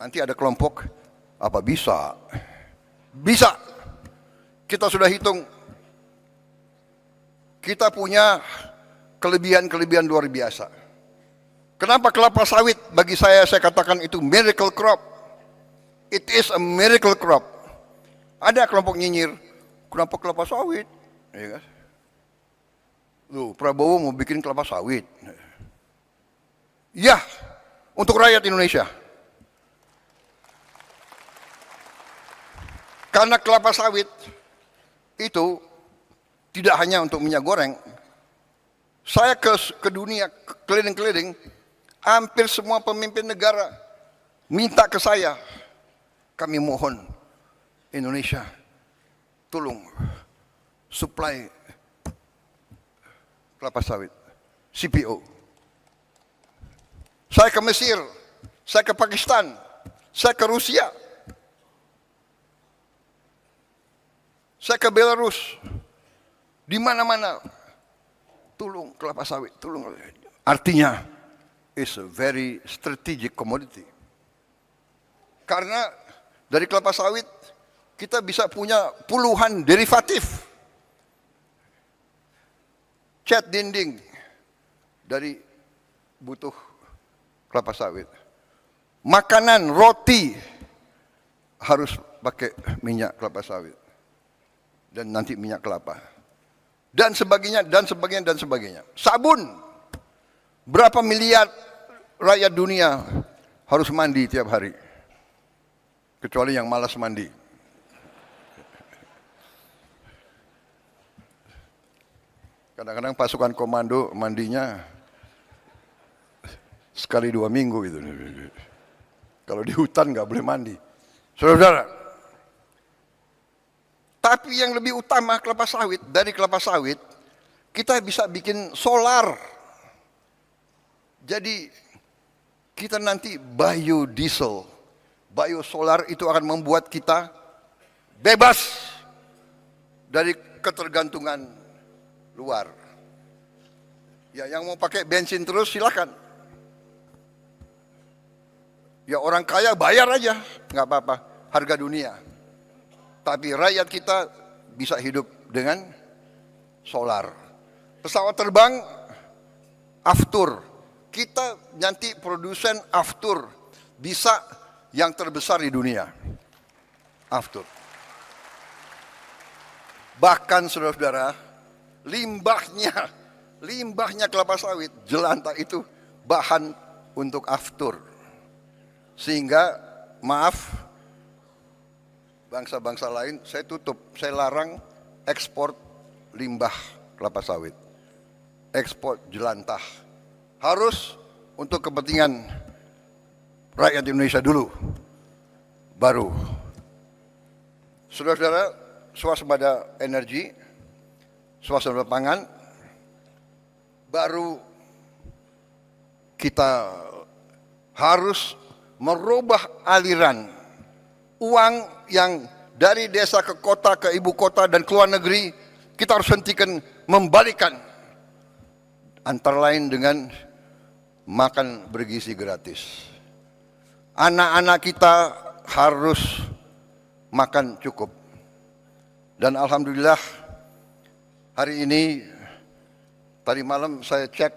Nanti ada kelompok, apa bisa? Bisa. Kita sudah hitung. Kita punya kelebihan-kelebihan luar biasa. Kenapa kelapa sawit bagi saya katakan itu miracle crop. It is a miracle crop. Ada kelompok nyinyir, kenapa kelapa sawit? Ya kan? Loh, Prabowo mau bikin kelapa sawit. Ya, untuk rakyat Indonesia. Karena kelapa sawit itu tidak hanya untuk minyak goreng. Saya ke dunia, keliling-keliling, hampir semua pemimpin negara minta ke saya, kami mohon Indonesia, tolong supply kelapa sawit, CPO. Saya ke Mesir, saya ke Pakistan, saya ke Rusia, saya ke Belarus, di mana-mana, tolong kelapa sawit, tolong. Artinya, it's a very strategic commodity. Karena dari kelapa sawit kita bisa punya puluhan derivatif. Cat dinding dari butuh kelapa sawit. Makanan, roti harus pakai minyak kelapa sawit. Dan nanti minyak kelapa. Dan sebagainya, dan sebagainya, dan sebagainya. Sabun. Berapa miliar rakyat dunia harus mandi tiap hari. Kecuali yang malas mandi. Kadang-kadang pasukan komando mandinya sekali 2 minggu gitu. Kalau di hutan nggak boleh mandi. Saudara-saudara, tapi yang lebih utama kelapa sawit, dari kelapa sawit kita bisa bikin solar. Jadi kita nanti biodiesel, biosolar itu akan membuat kita bebas dari ketergantungan luar. Ya, yang mau pakai bensin terus silakan. Ya, orang kaya bayar aja, nggak apa-apa, harga dunia. Tapi rakyat kita bisa hidup dengan solar. Pesawat terbang, Aftur. Kita nanti produsen Aftur. Bisa yang terbesar di dunia. Aftur. Bahkan saudara-saudara, limbahnya kelapa sawit, jelantah itu bahan untuk Aftur. Sehingga, maaf, bangsa-bangsa lain, saya tutup, saya larang ekspor limbah kelapa sawit, ekspor jelantah. Harus untuk kepentingan rakyat Indonesia dulu, baru. Saudara-saudara, swasembada energi, swasembada pangan, baru kita harus merubah aliran uang yang dari desa ke kota, ke ibu kota dan ke luar negeri, kita harus hentikan, membalikan. Antara lain dengan makan bergizi gratis. Anak-anak kita harus makan cukup. Dan alhamdulillah hari ini, tadi malam saya cek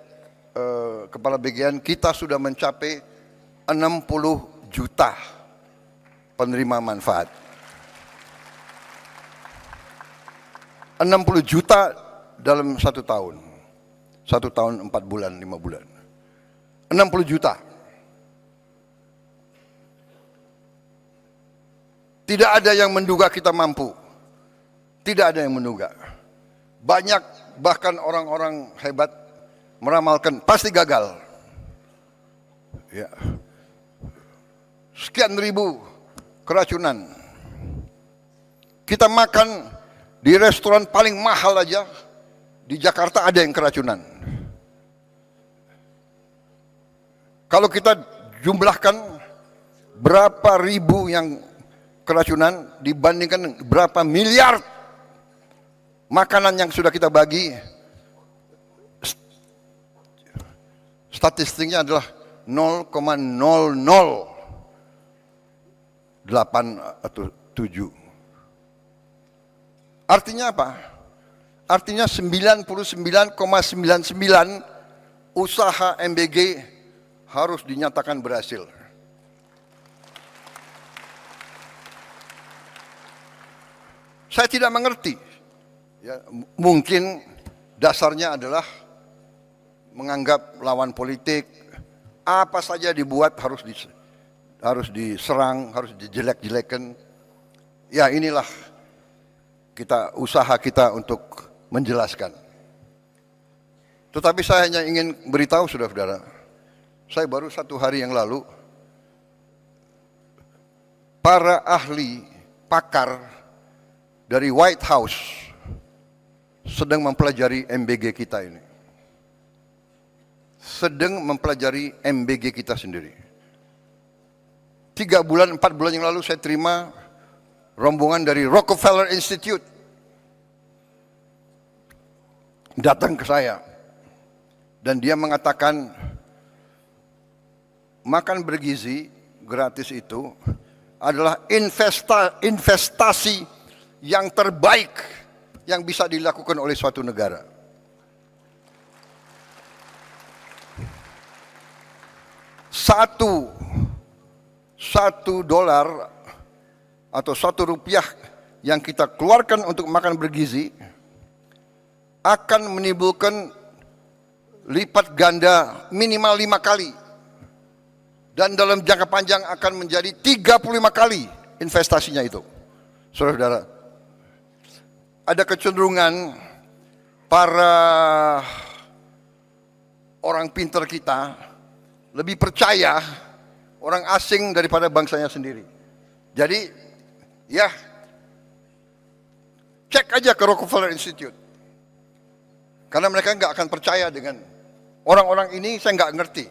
Kepala BGN, kita sudah mencapai 60 juta penerima manfaat. 60 juta dalam 1 tahun. 1 tahun 4 bulan, 5 bulan. 60 juta. Tidak ada yang menduga kita mampu. Tidak ada yang menduga. Banyak bahkan orang-orang hebat meramalkan pasti gagal. Ya. Sekian ribu keracunan. Kita makan di restoran paling mahal aja di Jakarta ada yang keracunan. Kalau kita jumlahkan berapa ribu yang keracunan dibandingkan berapa miliar makanan yang sudah kita bagi, statistiknya adalah 0,00 atau 7. Artinya apa? Artinya 99,99 usaha MBG harus dinyatakan berhasil. Saya tidak mengerti. Ya, mungkin dasarnya adalah menganggap lawan politik apa saja dibuat harus diserang, harus dijelek-jelekan. Ya, inilah usaha kita untuk menjelaskan. Tetapi saya hanya ingin beritahu saudara-saudara, saya baru 1 hari yang lalu, para ahli pakar dari White House sedang mempelajari MBG kita ini. Sedang mempelajari MBG kita sendiri. 4 bulan yang lalu saya terima rombongan dari Rockefeller Institute datang ke saya. Dan dia mengatakan makan bergizi gratis itu adalah investasi yang terbaik yang bisa dilakukan oleh suatu negara. Satu dolar atau $1 yang kita keluarkan untuk makan bergizi akan menimbulkan lipat ganda minimal 5 kali. Dan dalam jangka panjang akan menjadi 35 kali investasinya itu. Saudara-saudara, ada kecenderungan para orang pintar kita lebih percaya orang asing daripada bangsanya sendiri. Jadi, ya, cek aja ke Rockefeller Institute. Karena mereka nggak akan percaya dengan orang-orang ini. Saya nggak ngerti.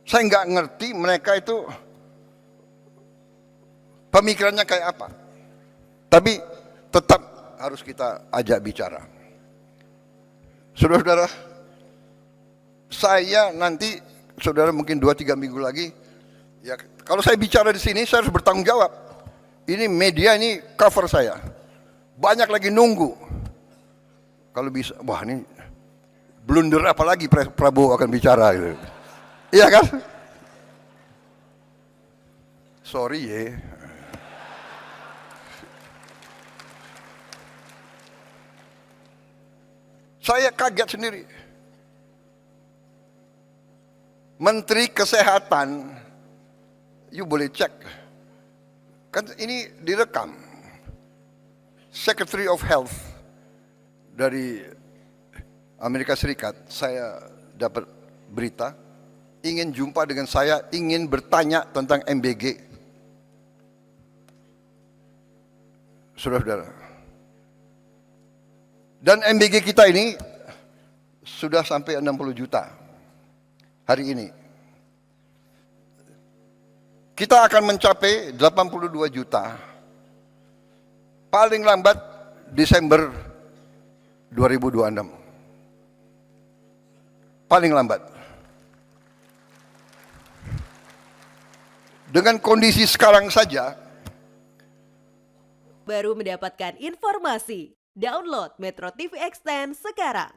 Saya nggak ngerti mereka itu pemikirannya kayak apa. Tapi tetap harus kita ajak bicara. Saudara-saudara, saya nanti, saudara mungkin 2-3 minggu lagi, ya kalau saya bicara di sini saya harus bertanggung jawab. Ini media, ini cover saya. Banyak lagi nunggu. Kalau bisa, wah ini blunder apa lagi Prabowo akan bicara gitu. Iya kan? Sorry ya. Saya kaget sendiri. Menteri Kesehatan, you boleh cek. Kan ini direkam. Secretary of Health dari Amerika Serikat, saya dapat berita, ingin jumpa dengan saya, ingin bertanya tentang MBG. Saudara-saudara. Dan MBG kita ini sudah sampai 60 juta hari ini. Kita akan mencapai 82 juta paling lambat Desember 2026. Paling lambat. Dengan kondisi sekarang saja, baru mendapatkan informasi. Download Metro TV Extend sekarang.